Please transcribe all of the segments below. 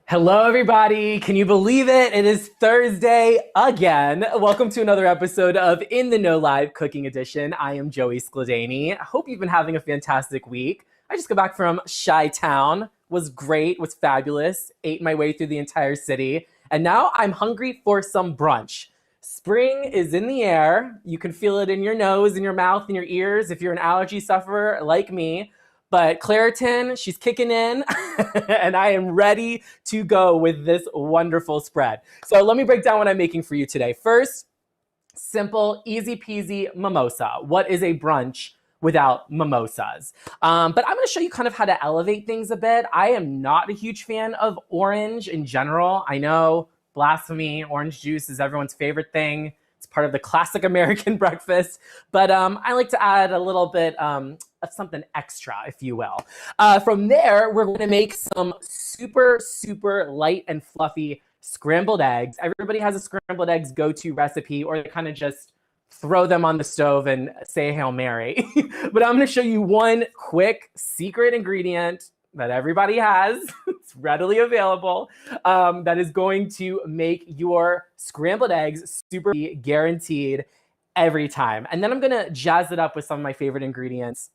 Hello, everybody. Can you believe it? It is Thursday again. Welcome to another episode of In the Know Live Cooking Edition. I am Joey Skladany. I hope you've been having a fantastic week. I just got back from Chi-Town. Was great, was fabulous. Ate my way through the entire city. And now I'm hungry for some brunch. Spring is in the air. You can feel it in your nose, in your mouth, in your ears if you're an allergy sufferer like me. But Claritin, she's kicking in, and I am ready to go with this wonderful spread. So let me break down what I'm making for you today. First, simple, easy peasy mimosa. What is a brunch without mimosas? But I'm gonna show you kind of how to elevate things a bit. I am not a huge fan of orange in general. I know, blasphemy, orange juice is everyone's favorite thing. It's part of the classic American breakfast, but I like to add a little bit of something extra, if you will. From there, we're going to make some super, super light and fluffy scrambled eggs. Everybody has a scrambled eggs go-to recipe, or they kind of just throw them on the stove and say Hail Mary. But I'm going to show you one quick secret ingredient that everybody has. It's readily available. That is going to make your scrambled eggs super guaranteed every time. And then I'm going to jazz it up with some of my favorite ingredients,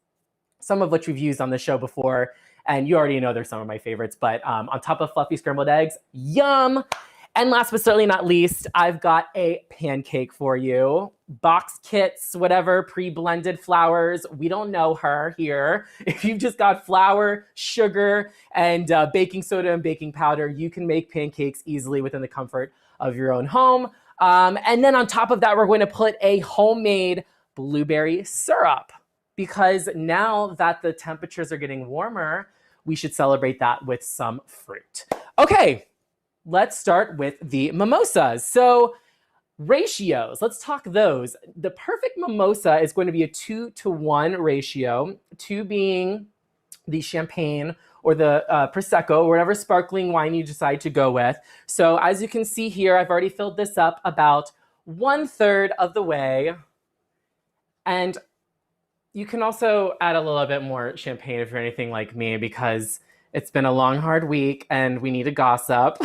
some of which we've used on the show before. And you already know they're some of my favorites. But on top of fluffy scrambled eggs, yum! And last but certainly not least, I've got a pancake for you. Box kits, whatever, pre-blended flours. We don't know her here. If you've just got flour, sugar, and baking soda and baking powder, you can make pancakes easily within the comfort of your own home. And then on top of that, we're going to put a homemade blueberry syrup, because now that the temperatures are getting warmer, we should celebrate that with some fruit. Okay. Let's start with the mimosas. So ratios, let's talk those. The perfect mimosa is going to be a 2-to-1 ratio, 2 being the champagne or the Prosecco, or whatever sparkling wine you decide to go with. So as you can see here, I've already filled this up about 1/3 of the way. And you can also add a little bit more champagne if you're anything like me, because it's been a long, hard week and we need to gossip.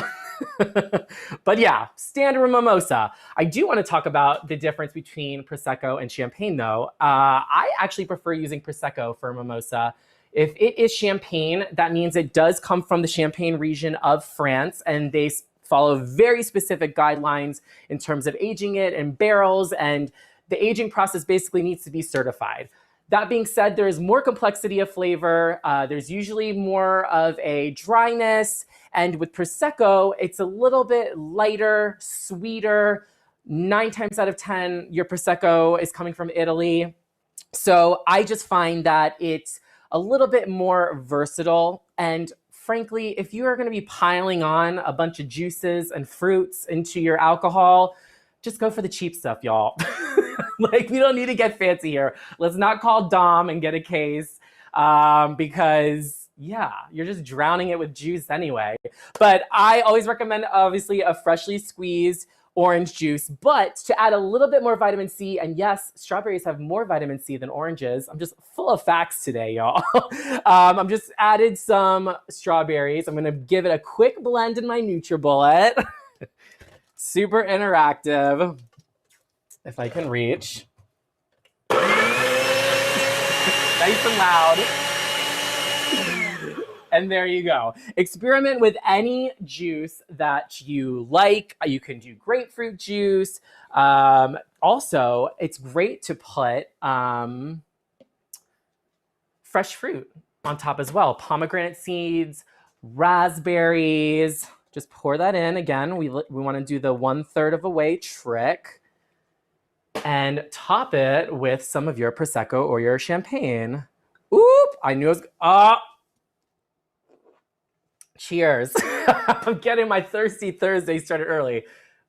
But yeah, standard mimosa. I do want to talk about the difference between Prosecco and Champagne, though. I actually prefer using Prosecco for mimosa. If it is Champagne, that means it does come from the Champagne region of France, and they follow very specific guidelines in terms of aging it in barrels, and the aging process basically needs to be certified. That being said, there's more complexity of flavor. There's usually more of a dryness. And with Prosecco, it's a little bit lighter, sweeter. 9 times out of 10, your Prosecco is coming from Italy. So I just find that it's a little bit more versatile. And frankly, if you are going to be piling on a bunch of juices and fruits into your alcohol, just go for the cheap stuff, y'all. Like, we don't need to get fancy here. Let's not call Dom and get a case, because, yeah, you're just drowning it with juice anyway. But I always recommend, obviously, a freshly squeezed orange juice. But to add a little bit more vitamin C, and yes, strawberries have more vitamin C than oranges. I'm just full of facts today, y'all. I'm just added some strawberries. I'm going to give it a quick blend in my NutriBullet. Super interactive. If I can reach. Nice and loud. And there you go. Experiment with any juice that you like. You can do grapefruit juice. Also, it's great to put fresh fruit on top as well. Pomegranate seeds, raspberries. Just pour that in. Again, we want to do the 1/3 of a way trick. And top it with some of your Prosecco or your Champagne. Oop! I knew it was... Cheers. I'm getting my Thirsty Thursday started early.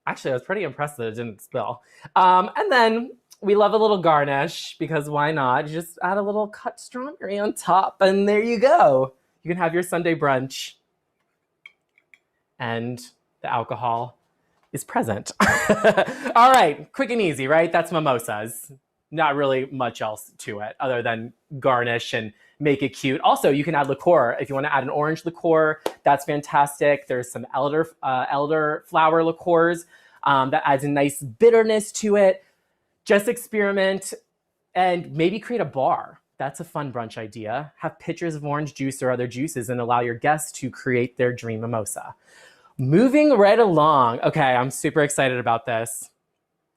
Actually, I was pretty impressed that it didn't spill. And then we love a little garnish, because why not? You just add a little cut strawberry on top, and there you go. You can have your Sunday brunch. And the alcohol is present. All right, quick and easy, right? That's mimosas. Not really much else to it other than garnish and make it cute. Also, you can add liqueur. If you want to add an orange liqueur, that's fantastic. There's some elderflower liqueurs that adds a nice bitterness to it. Just experiment and maybe create a bar. That's a fun brunch idea. Have pitchers of orange juice or other juices and allow your guests to create their dream mimosa. Moving right along. Okay, I'm super excited about this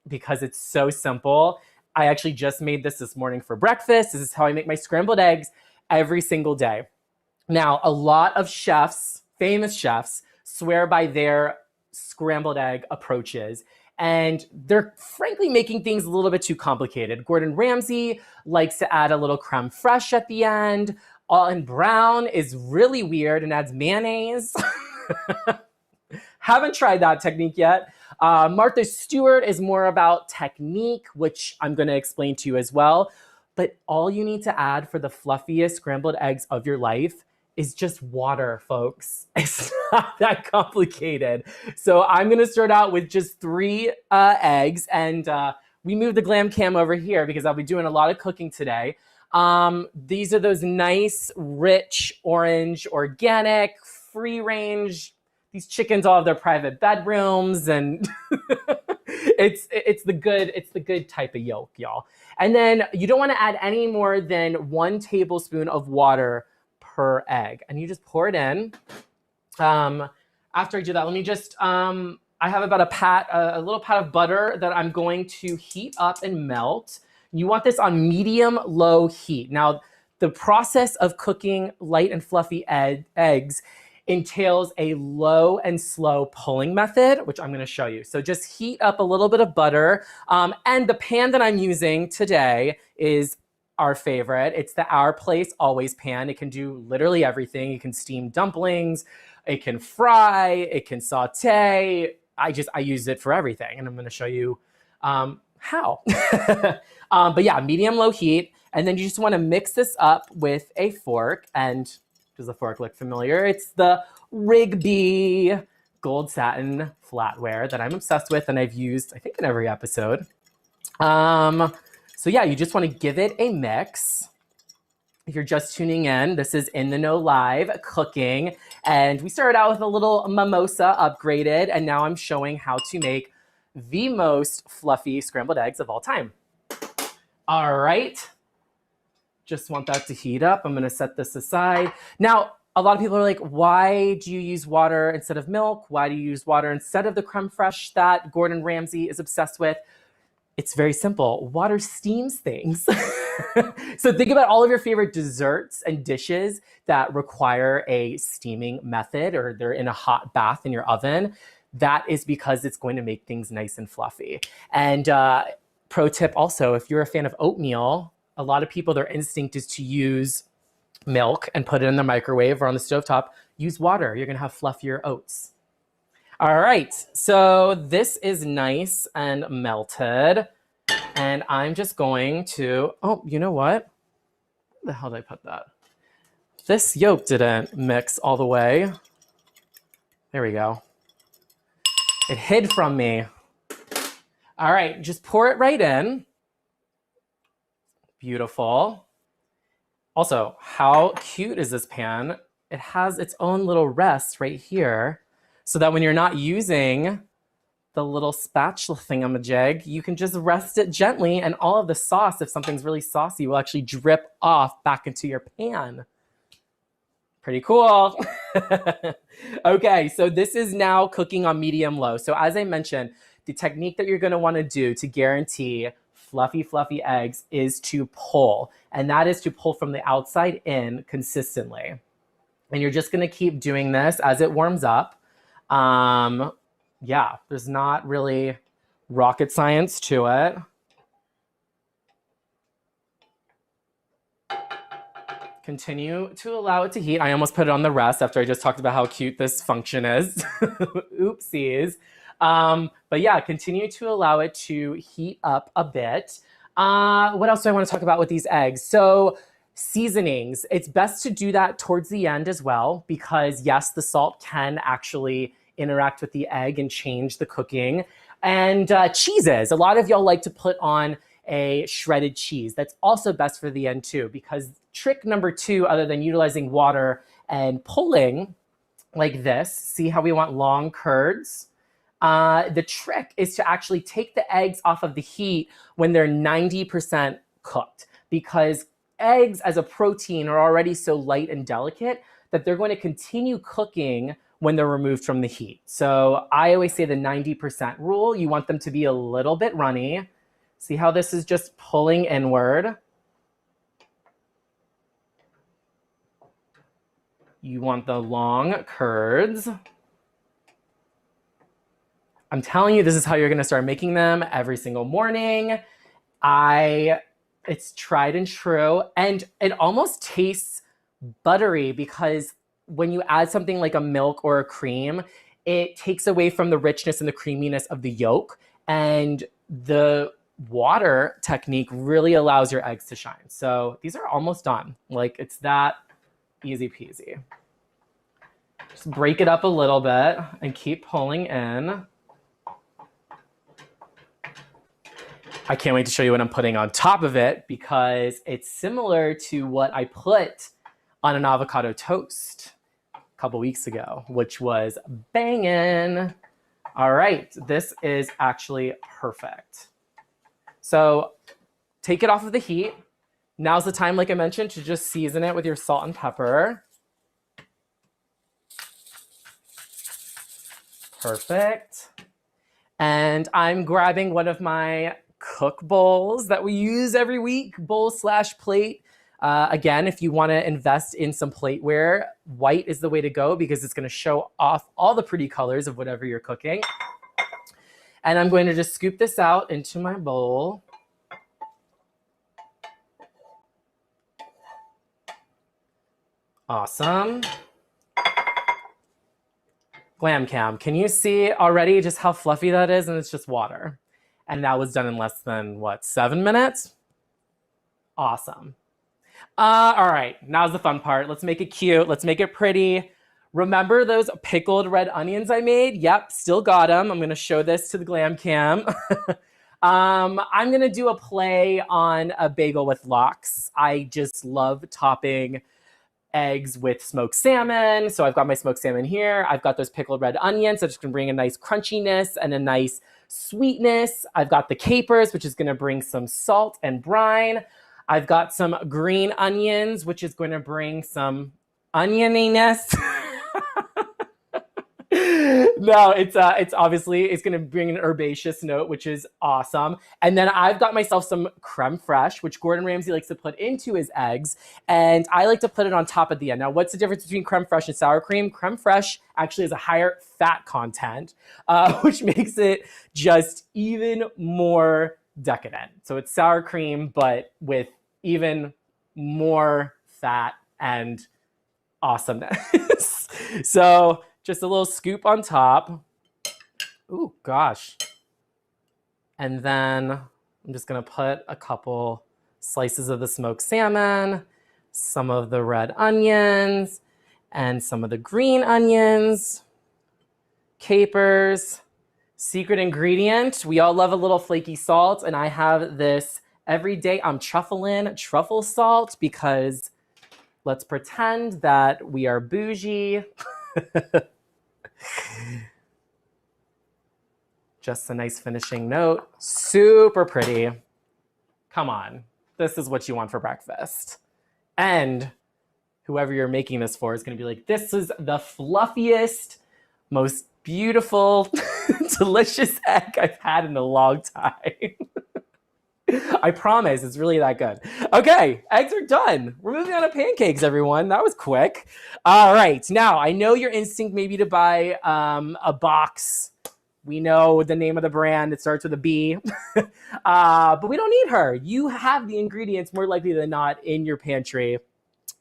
because it's so simple. I actually just made this morning for breakfast. This is how I make my scrambled eggs every single day. Now, a lot of chefs, famous chefs, swear by their scrambled egg approaches. And they're frankly making things a little bit too complicated. Gordon Ramsay likes to add a little creme fraiche at the end. Alton Brown is really weird and adds mayonnaise. Haven't tried that technique yet. Martha Stewart is more about technique, which I'm going to explain to you as well. But all you need to add for the fluffiest scrambled eggs of your life is just water, folks. It's not that complicated. So I'm going to start out with just 3 eggs. And we moved the glam cam over here because I'll be doing a lot of cooking today. These are those nice, rich, orange, organic, free range. These chickens all have their private bedrooms, and it's the good type of yolk, y'all. And then you don't want to add any more than 1 tablespoon of water per egg, and you just pour it in. After I do that, let me just I have about a little pat of butter that I'm going to heat up and melt. You want this on medium-low heat. Now, the process of cooking light and fluffy eggs entails a low and slow pulling method, which I'm going to show you. So just heat up a little bit of butter. And the pan that I'm using today is our favorite. It's the Our Place Always pan. It can do literally everything. You can steam dumplings. It can fry. It can saute. I use it for everything. And I'm going to show you how. But yeah, medium-low heat. And then you just want to mix this up with a fork. And does the fork look familiar? It's the Rigby gold satin flatware that I'm obsessed with and I've used, I think, in every episode. So yeah, you just want to give it a mix. If you're just tuning in, this is In the Know Live cooking. And we started out with a little mimosa upgraded, and now I'm showing how to make the most fluffy scrambled eggs of all time. All right. Just want that to heat up. I'm going to set this aside. Now, a lot of people are like, why do you use water instead of milk? Why do you use water instead of the creme fraiche that Gordon Ramsay is obsessed with? It's very simple. Water steams things. So think about all of your favorite desserts and dishes that require a steaming method, or they're in a hot bath in your oven. That is because it's going to make things nice and fluffy. And pro tip also, if you're a fan of oatmeal, a lot of people, their instinct is to use milk and put it in the microwave or on the stovetop. Use water. You're going to have fluffier oats. All right. So this is nice and melted. And I'm just going to, oh, you know what? Where the hell did I put that? This yolk didn't mix all the way. There we go. It hid from me. All right. Just pour it right in. Beautiful. Also, how cute is this pan? It has its own little rest right here so that when you're not using the little spatula thingamajig, you can just rest it gently and all of the sauce, if something's really saucy, will actually drip off back into your pan. Pretty cool. Okay, so this is now cooking on medium-low. So as I mentioned, the technique that you're going to want to do to guarantee fluffy eggs is to pull. And that is to pull from the outside in consistently. And you're just going to keep doing this as it warms up. Yeah, there's not really rocket science to it. Continue to allow it to heat. I almost put it on the rest after I just talked about how cute this function is. Oopsies. But yeah, continue to allow it to heat up a bit. What else do I want to talk about with these eggs? So seasonings, it's best to do that towards the end as well, because yes, the salt can actually interact with the egg and change the cooking. And cheeses, a lot of y'all like to put on a shredded cheese. That's also best for the end too, because trick number 2, other than utilizing water and pulling like this, see how we want long curds? The trick is to actually take the eggs off of the heat when they're 90% cooked, because eggs as a protein are already so light and delicate that they're going to continue cooking when they're removed from the heat. So I always say the 90% rule. You want them to be a little bit runny. See how this is just pulling inward? You want the long curds. I'm telling you, this is how you're gonna start making them every single morning. It's tried and true, and it almost tastes buttery, because when you add something like a milk or a cream, it takes away from the richness and the creaminess of the yolk, and the water technique really allows your eggs to shine. So these are almost done. Like, it's that easy peasy. Just break it up a little bit and keep pulling in. I can't wait to show you what I'm putting on top of it, because it's similar to what I put on an avocado toast a couple weeks ago, which was banging. All right, this is actually perfect. So take it off of the heat. Now's the time, like I mentioned, to just season it with your salt and pepper. Perfect. And I'm grabbing one of my cook bowls that we use every week, bowl/plate. Again, if you want to invest in some plateware, white is the way to go, because it's going to show off all the pretty colors of whatever you're cooking. And I'm going to just scoop this out into my bowl. Awesome. Glam Cam, can you see already just how fluffy that is? And it's just water. And that was done in less than, what, 7 minutes? Awesome. All right, now's the fun part. Let's make it cute. Let's make it pretty. Remember those pickled red onions I made? Yep, still got them. I'm gonna show this to the Glam Cam. I'm gonna do a play on a bagel with lox. I just love topping eggs with smoked salmon. So I've got my smoked salmon here. I've got those pickled red onions that's going to bring a nice crunchiness and a nice sweetness. I've got the capers, which is going to bring some salt and brine. I've got some green onions, which is going to bring some onioniness. No, it's obviously, it's going to bring an herbaceous note, which is awesome. And then I've got myself some creme fraiche, which Gordon Ramsay likes to put into his eggs. And I like to put it on top at the end. Now, what's the difference between creme fraiche and sour cream? Creme fraiche actually has a higher fat content, which makes it just even more decadent. So it's sour cream, but with even more fat and awesomeness. So just a little scoop on top. Ooh, gosh. And then I'm just gonna put a couple slices of the smoked salmon, some of the red onions, and some of the green onions, capers. Secret ingredient, we all love a little flaky salt, and I have this every day. I'm truffling truffle salt, because let's pretend that we are bougie. Just a nice finishing note. Super pretty. Come on. This is what you want for breakfast. And whoever you're making this for is going to be like, this is the fluffiest, most beautiful, delicious egg I've had in a long time. I promise, it's really that good. Okay, eggs are done. We're moving on to pancakes, everyone. That was quick. All right, now I know your instinct may be to buy a box. We know the name of the brand. It starts with a B. But we don't need her. You have the ingredients more likely than not in your pantry.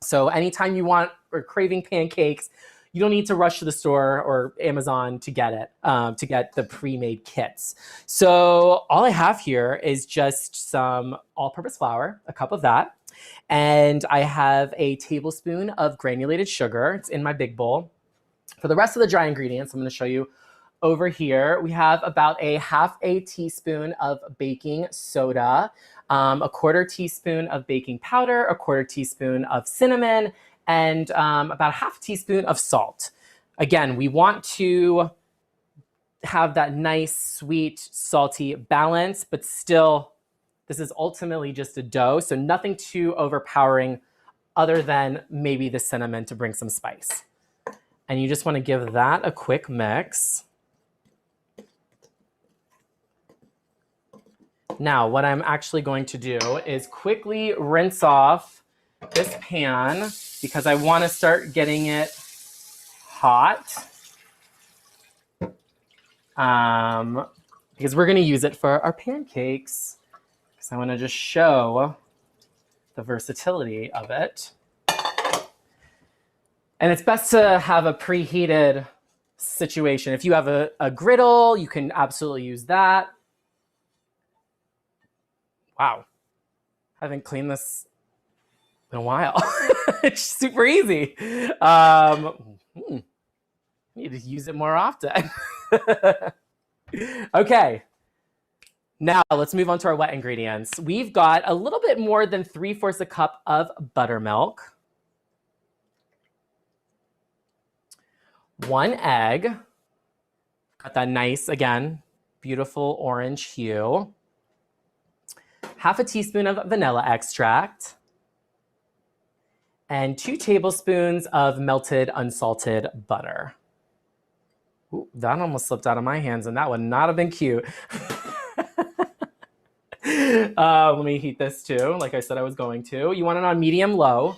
So anytime you want or craving pancakes, you don't need to rush to the store or Amazon to get it, to get the pre-made kits. So all I have here is just some all-purpose flour, a cup of that. And I have a tablespoon of granulated sugar. It's in my big bowl. For the rest of the dry ingredients, I'm going to show you over here, we have about a half a teaspoon of baking soda, a quarter teaspoon of baking powder, a quarter teaspoon of cinnamon, and about a half teaspoon of salt. Again, we want to have that nice, sweet, salty balance, but still, this is ultimately just a dough, so nothing too overpowering other than maybe the cinnamon to bring some spice. And you just want to give that a quick mix. Now, what I'm actually going to do is quickly rinse off this pan because I want to start getting it hot. Because we're going to use it for our pancakes. Because I want to just show the versatility of it. And it's best to have a preheated situation. If you have a griddle, you can absolutely use that. Wow. I haven't cleaned this in a while. It's super easy. Need to use it more often. Okay. Now let's move on to our wet ingredients. We've got a little bit more than 3/4 a cup of buttermilk, 1 egg, got that nice, again, beautiful orange hue, half a teaspoon of vanilla extract, and 2 tablespoons of melted unsalted butter. Ooh, that almost slipped out of my hands, and that would not have been cute. Let me heat this too, like I said I was going to. You want it on medium-low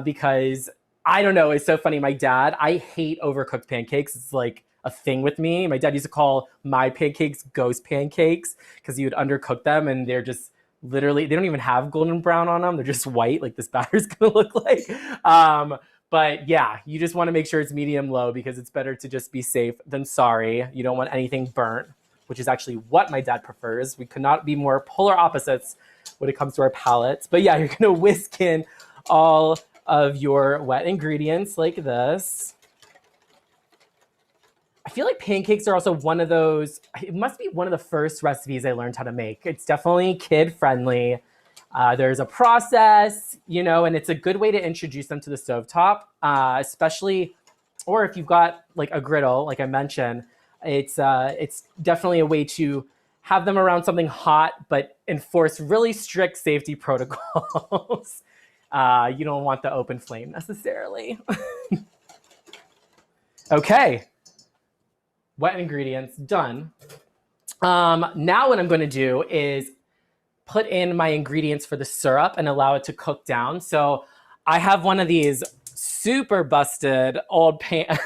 because, I don't know, it's so funny. My dad, I hate overcooked pancakes. It's like a thing with me. My dad used to call my pancakes ghost pancakes because he would undercook them and they're just literally, they don't even have golden brown on them. They're just white, like this batter's gonna look like. But yeah, you just want to make sure it's medium-low because it's better to just be safe than sorry. You don't want anything burnt, which is actually what my dad prefers. We could not be more polar opposites when it comes to our palates. But yeah, you're gonna whisk in all of your wet ingredients like this. I feel like pancakes are also one of those, it must be one of the first recipes I learned how to make. It's definitely kid-friendly. There's a process, you know, and it's a good way to introduce them to the stovetop, especially, or if you've got like a griddle, like I mentioned, it's definitely a way to have them around something hot, but enforce really strict safety protocols. You don't want the open flame necessarily. Okay, wet ingredients done. Now what I'm going to do is put in my ingredients for the syrup and allow it to cook down. So I have one of these super busted old pans,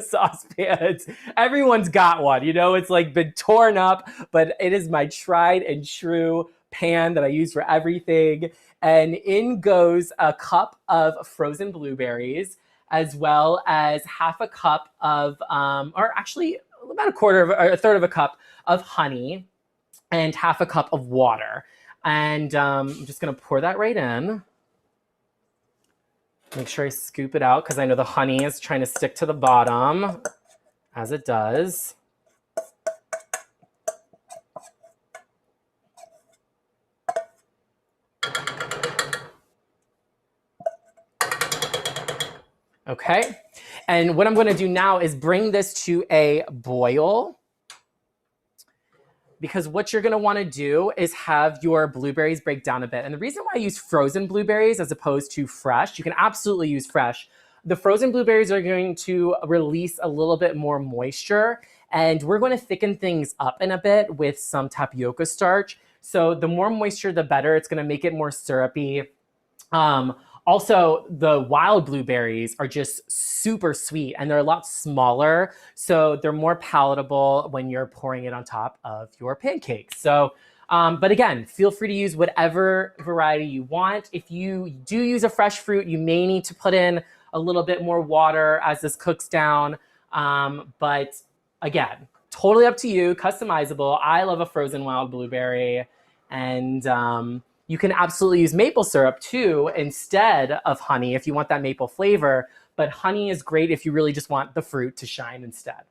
saucepans. Everyone's got one, you know, it's like been torn up, but it is my tried and true pan that I use for everything. And in goes a cup of frozen blueberries, as well as half a cup of, or actually about a third of a cup of honey and half a cup of water. And I'm just gonna pour that right in. Make sure I scoop it out because I know the honey is trying to stick to the bottom, as it does. Okay, and what I'm gonna do now is bring this to a boil, because what you're gonna wanna do is have your blueberries break down a bit. And the reason why I use frozen blueberries as opposed to fresh, you can absolutely use fresh. The frozen blueberries are going to release a little bit more moisture, and we're gonna thicken things up in a bit with some tapioca starch. So the more moisture, the better. It's gonna make it more syrupy. Also, the wild blueberries are just super sweet and they're a lot smaller, so they're more palatable when you're pouring it on top of your pancakes. So, but again, feel free to use whatever variety you want. If you do use a fresh fruit, you may need to put in a little bit more water as this cooks down. But again, totally up to you, customizable. I love a frozen wild blueberry, and you can absolutely use maple syrup too instead of honey if you want that maple flavor, but honey is great if you really just want the fruit to shine instead.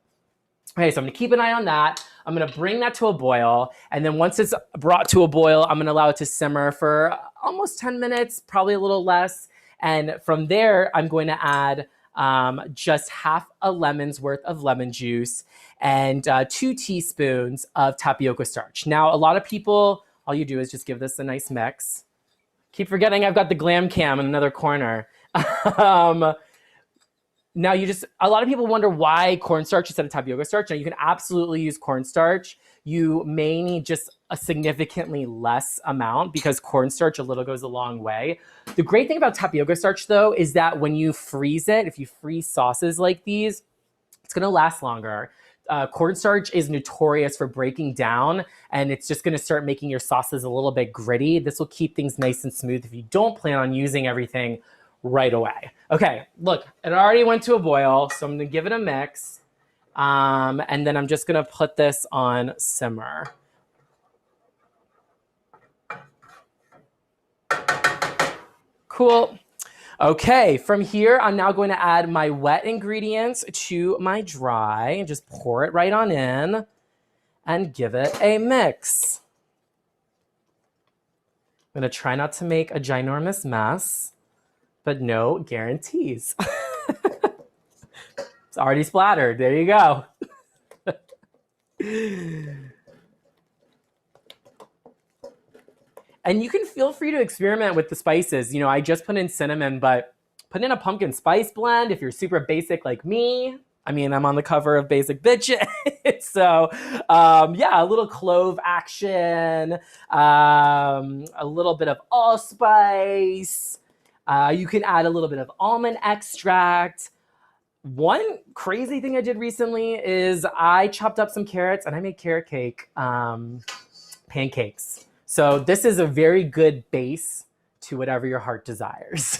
Okay, so I'm gonna keep an eye on that. I'm gonna bring that to a boil. And then once it's brought to a boil, I'm gonna allow it to simmer for almost 10 minutes, probably a little less. And from there, I'm going to add just half a lemon's worth of lemon juice and 2 teaspoons of tapioca starch. Now, a lot of people, all you do is just give this a nice mix. Keep forgetting I've got the glam cam in another corner. Now a lot of people wonder why cornstarch instead of tapioca starch. Now you can absolutely use cornstarch. You may need just a significantly less amount because cornstarch a little goes a long way. The great thing about tapioca starch though is that when you freeze it, if you freeze sauces like these, it's gonna last longer. Cornstarch is notorious for breaking down and it's just gonna start making your sauces a little bit gritty. This will keep things nice and smooth if you don't plan on using everything right away. Okay, look, it already went to a boil, so I'm gonna give it a mix. And then I'm just gonna put this on simmer. Cool. Okay, from here, I'm now going to add my wet ingredients to my dry and just pour it right on in and give it a mix. I'm gonna try not to make a ginormous mess, but no guarantees. It's already splattered. There you go. And you can feel free to experiment with the spices. You know, I just put in cinnamon, but put in a pumpkin spice blend if you're super basic like me. I mean, I'm on the cover of Basic Bitches. So, yeah, a little clove action, a little bit of allspice. You can add a little bit of almond extract. One crazy thing I did recently is I chopped up some carrots and I made carrot cake pancakes. So this is a very good base to whatever your heart desires.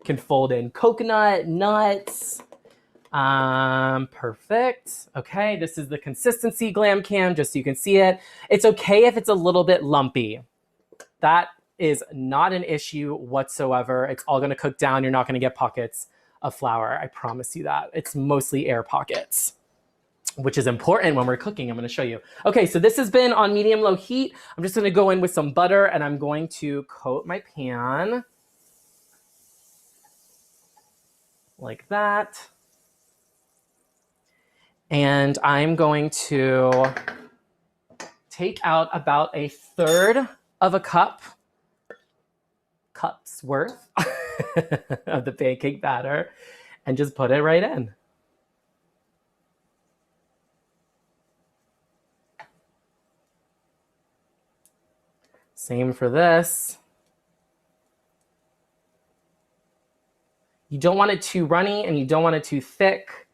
Can fold in coconut, nuts. Perfect. Okay, this is the consistency glam cam, just so you can see it. It's okay if it's a little bit lumpy. That is not an issue whatsoever. It's all gonna cook down. You're not gonna get pockets of flour. I promise you that. It's mostly air pockets, which is important when we're cooking. I'm gonna show you. Okay, so this has been on medium-low heat. I'm just gonna go in with some butter and I'm going to coat my pan like that. And I'm going to take out about 1/3 of a cup's worth of the pancake batter and just put it right in. Same for this. You don't want it too runny and you don't want it too thick.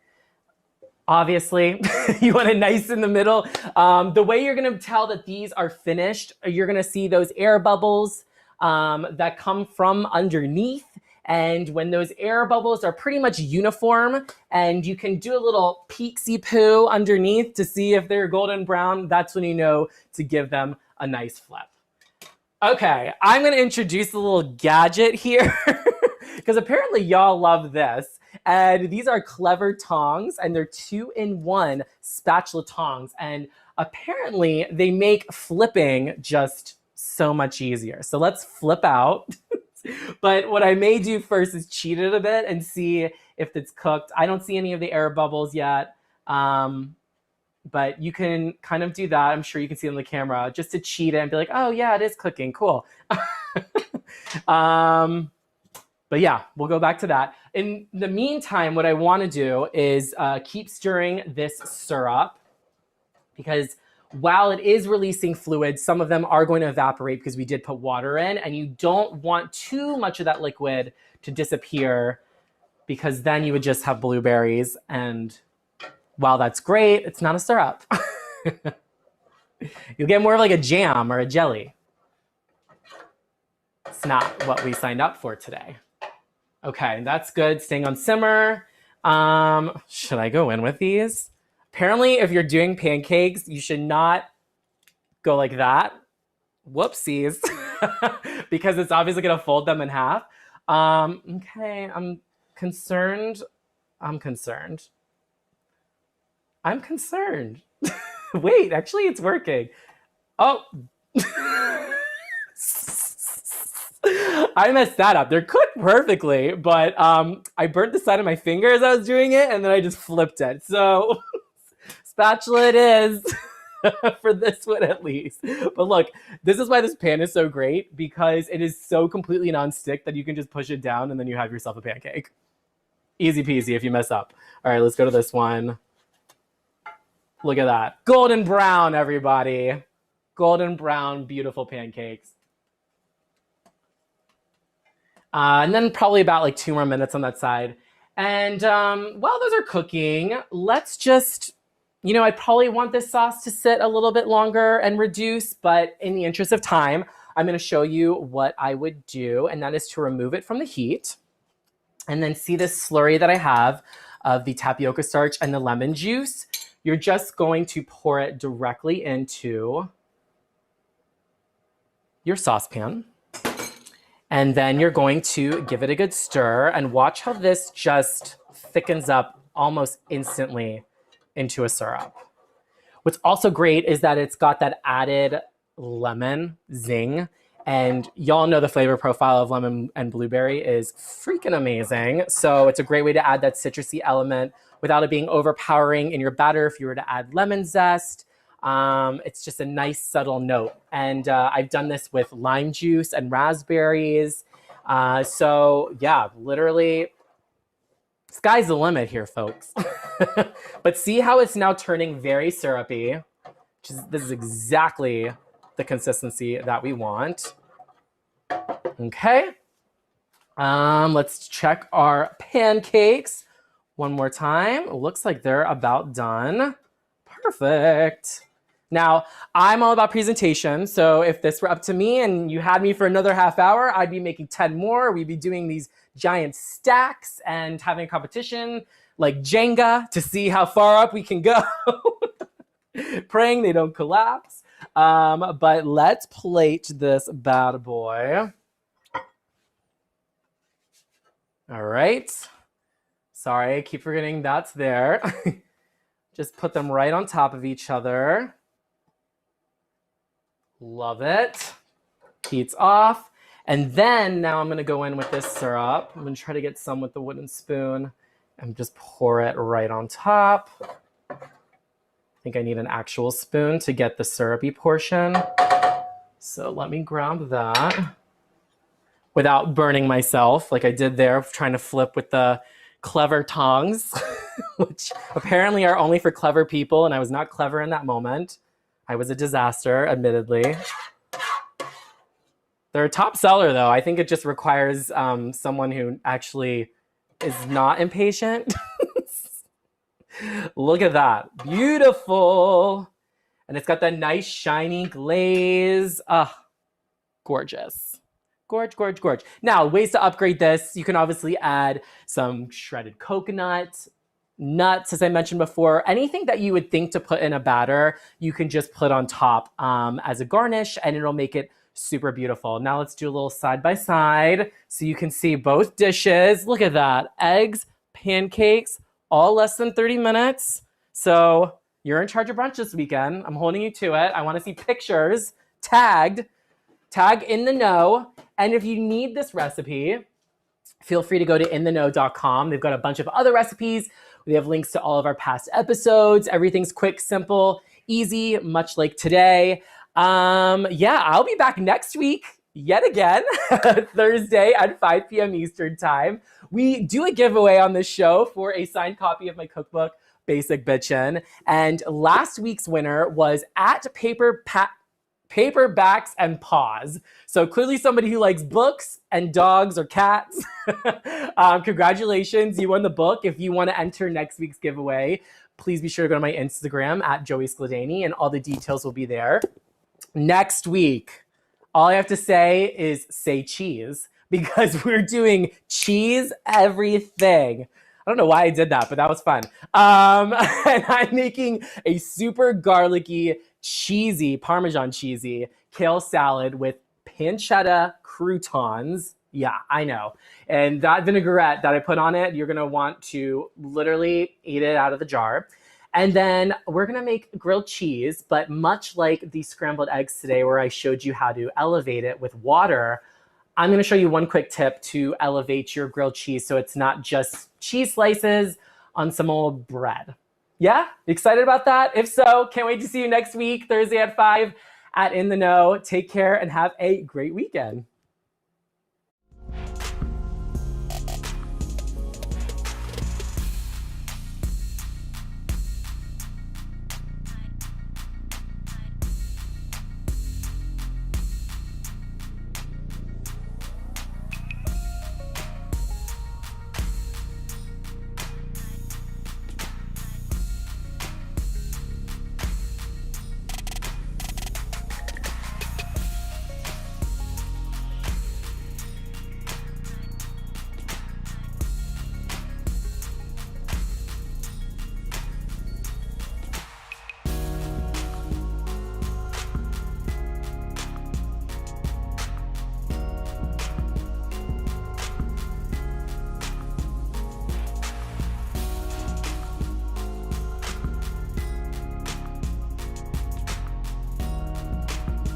Obviously, you want it nice in the middle. The way you're gonna tell that these are finished, you're gonna see those air bubbles that come from underneath. And when those air bubbles are pretty much uniform and you can do a little peeksy poo underneath to see if they're golden brown, that's when you know to give them a nice flip. Okay, I'm gonna introduce a little gadget here because apparently y'all love this. And these are clever tongs and they're 2-in-1 spatula tongs. And apparently they make flipping just so much easier. So let's flip out. But what I may do first is cheat it a bit and see if it's cooked. I don't see any of the air bubbles yet. But you can kind of do that. I'm sure you can see it on the camera just to cheat it and be like, oh yeah, it is cooking, cool. But yeah, we'll go back to that. In the meantime, what I want to do is keep stirring this syrup because while it is releasing fluid, some of them are going to evaporate because we did put water in, and you don't want too much of that liquid to disappear because then you would just have blueberries, and while that's great, it's not a syrup. You'll get more of like a jam or a jelly. It's not what we signed up for today. Okay, that's good. Staying on simmer. Should I go in with these? Apparently, if you're doing pancakes, you should not go like that. Whoopsies. Because it's obviously gonna fold them in half. Okay, I'm concerned. I'm concerned. Wait, actually it's working. Oh. I messed that up. They're cooked perfectly, but I burnt the side of my finger as I was doing it, and then I just flipped it. So spatula it is. For this one at least. But look, this is why this pan is so great, because it is so completely non-stick that you can just push it down and then you have yourself a pancake. Easy peasy if you mess up. All right, let's go to this one. Look at that. Golden brown, everybody. Golden brown, beautiful pancakes. And then probably about like 2 more minutes on that side. And while those are cooking, let's just, I probably want this sauce to sit a little bit longer and reduce, but in the interest of time, I'm going to show you what I would do, and that is to remove it from the heat. And then see this slurry that I have of the tapioca starch and the lemon juice. You're just going to pour it directly into your saucepan. And then you're going to give it a good stir and watch how this just thickens up almost instantly into a syrup. What's also great is that it's got that added lemon zing. And y'all know the flavor profile of lemon and blueberry is freaking amazing. So it's a great way to add that citrusy element without it being overpowering in your batter. If you were to add lemon zest, it's just a nice subtle note. And I've done this with lime juice and raspberries. So yeah, literally, sky's the limit here, folks. But see how it's now turning very syrupy. This is exactly the consistency that we want. Okay. Let's check our pancakes one more time. It looks like they're about done. Perfect. Now, I'm all about presentation, so if this were up to me and you had me for another half hour, I'd be making 10 more. We'd be doing these giant stacks and having a competition like Jenga to see how far up we can go. Praying they don't collapse. But let's plate this bad boy. All right. Sorry, I keep forgetting that's there. Just put them right on top of each other. Love it. Heat's off. And then now I'm going to go in with this syrup. I'm going to try to get some with the wooden spoon and just pour it right on top. I think I need an actual spoon to get the syrupy portion. So let me grab that without burning myself like I did there, trying to flip with the clever tongs, which apparently are only for clever people, and I was not clever in that moment. I was a disaster, admittedly. They're a top seller, though. I think it just requires someone who actually is not impatient. Look at that. Beautiful. And it's got that nice shiny glaze. Gorgeous. Gorge, gorge, gorge. Now, ways to upgrade this. You can obviously add some shredded coconut, nuts, as I mentioned before. Anything that you would think to put in a batter, you can just put on top as a garnish, and it'll make it super beautiful. Now let's do a little side by side so you can see both dishes. Look at that. Eggs, pancakes, all less than 30 minutes. So you're in charge of brunch this weekend. I'm holding you to it. I want to see pictures tagged. Tag In The Know. And if you need this recipe, feel free to go to intheknow.com. They've got a bunch of other recipes. We have links to all of our past episodes. Everything's quick, simple, easy, much like today. I'll be back next week yet again, Thursday at 5 p.m. Eastern time. We do a giveaway on this show for a signed copy of my cookbook, Basic Bitchin'. And last week's winner was at Paperbacks and Paws. So clearly somebody who likes books and dogs or cats. Congratulations, you won the book. If you want to enter next week's giveaway, please be sure to go to my Instagram at Joey Skladany, and all the details will be there. Next week, all I have to say is say cheese, because we're doing cheese everything. I don't know why I did that, but that was fun. And I'm making a super garlicky, cheesy, Parmesan cheesy kale salad with pancetta croutons. Yeah, I know. And that vinaigrette that I put on it, you're going to want to literally eat it out of the jar. And then we're gonna make grilled cheese, but much like the scrambled eggs today, where I showed you how to elevate it with water, I'm gonna show you one quick tip to elevate your grilled cheese so it's not just cheese slices on some old bread. Yeah? Excited about that? If so, can't wait to see you next week, Thursday at 5 at In the Know. Take care and have a great weekend.